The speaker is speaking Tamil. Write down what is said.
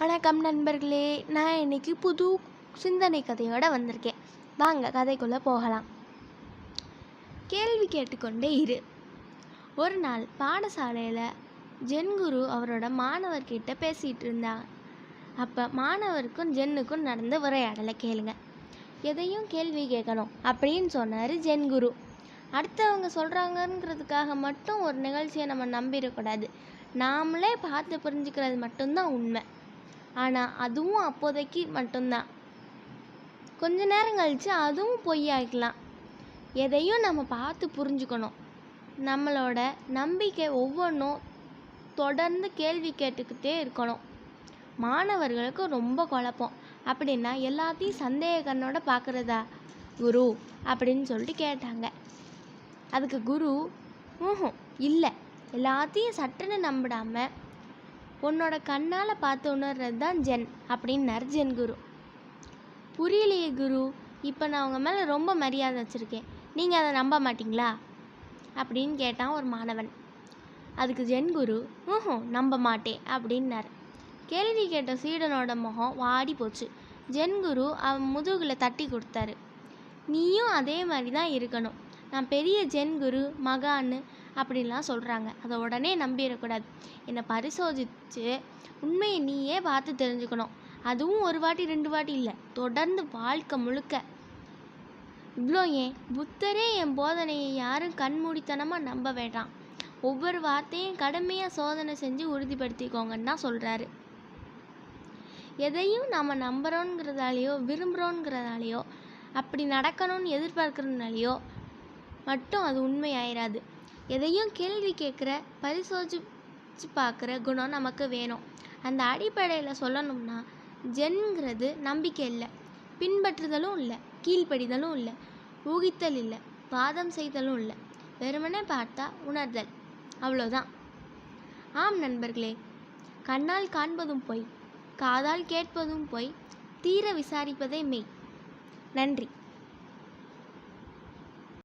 வணக்கம் நண்பர்களே, நான் இன்னைக்கு புது சிந்தனை கதையோடு வந்திருக்கேன். வாங்க கதைக்குள்ளே போகலாம். கேள்வி கேட்டுக்கொண்டே இரு. ஒரு நாள் பாடசாலையில் ஜென்குரு அவரோட மாணவர்கிட்ட பேசிகிட்டு இருந்தாங்க. அப்போ மாணவருக்கும் ஜென்னுக்கும் நடந்த உரையாடலை கேளுங்க. எதையும் கேள்வி கேட்கணும் அப்படின்னு சொன்னார் ஜென்குரு. அடுத்தவங்க சொல்கிறாங்கங்கிறதுக்காக மட்டும் ஒரு நிகழ்ச்சியை நம்ம நம்பிடக்கூடாது. நாமளே பார்த்து புரிஞ்சுக்கிறது மட்டும்தான் உண்மை. ஆனால் அதுவும் அப்போதைக்கு மட்டும்தான். கொஞ்ச நேரம் கழித்து அதுவும் பொய்யாக்கலாம். எதையும் நம்ம பார்த்து புரிஞ்சுக்கணும். நம்மளோட நம்பிக்கை ஒவ்வொன்றும் தொடர்ந்து கேள்வி கேட்டுக்கிட்டே இருக்கணும். மாணவர்களுக்கு ரொம்ப குழப்பம். அப்படின்னா எல்லாத்தையும் சந்தேக கண்ணோட பார்க்குறதா குரு அப்படின்னு சொல்லிட்டு கேட்டாங்க. அதுக்கு குரு இல்லை, எல்லாத்தையும் சட்டுன்னு நம்பிடாமல் உன்னோட கண்ணால் பார்த்து உணர்றது தான் ஜென் அப்படின்னார் ஜென்குரு. புரியலையே குரு, இப்போ நான் உங்கள் மேலே ரொம்ப மரியாதை வச்சுருக்கேன், நீங்கள் அதை நம்ப மாட்டிங்களா அப்படின்னு கேட்டான் ஒரு மாணவன். அதுக்கு ஜென்குரு நம்ப மாட்டேன் அப்படின்னார். கேள்வி கேட்ட சீடனோட முகம் வாடி போச்சு. ஜென்குரு அவன் முதுகில் தட்டி கொடுத்தாரு. நீயும் அதே மாதிரி தான் இருக்கணும். நான் பெரிய ஜென்குரு மகான்னு அப்படின்லாம் சொல்கிறாங்க, அதை உடனே நம்பிடக்கூடாது. என்னை பரிசோதித்து உண்மையை நீயே பார்த்து தெரிஞ்சுக்கணும். அதுவும் ஒரு வாட்டி 2 வாட்டி இல்லை, தொடர்ந்து வாழ்க்கை முழுக்க. இவ்வளோ ஏன், புத்தரே என் போதனையை யாரும் கண்மூடித்தனமாக நம்ப வேண்டாம், ஒவ்வொரு வார்த்தையும் கடுமையாக சோதனை செஞ்சு உறுதிப்படுத்திக்கோங்கன்னு தான் சொல்கிறாரு. எதையும் நாம் நம்புகிறோங்கிறதாலேயோ விரும்புகிறோங்கிறதாலேயோ அப்படி நடக்கணும்னு எதிர்பார்க்குறதுனாலையோ மட்டும் அது உண்மை ஆயிடாது. எதையும் கேள்வி கேட்குற பரிசோதிச்சு பார்க்குற குணம் நமக்கு வேணும். அந்த அடிப்படையில் சொல்லணும்னா ஜென்ங்கிறது நம்பிக்கை இல்லை, பின்பற்றுதலும் இல்லை, கீழ்ப்படிதலும் இல்லை, ஊகித்தல் இல்லை, வாதம் செய்தலும் இல்லை, வெறுமனே பார்த்தா உணர்தல், அவ்வளோதான். ஆம் நண்பர்களே, கண்ணால் காண்பதும் பொய், காதால் கேட்பதும் பொய், தீர விசாரிப்பதே மெய். நன்றி.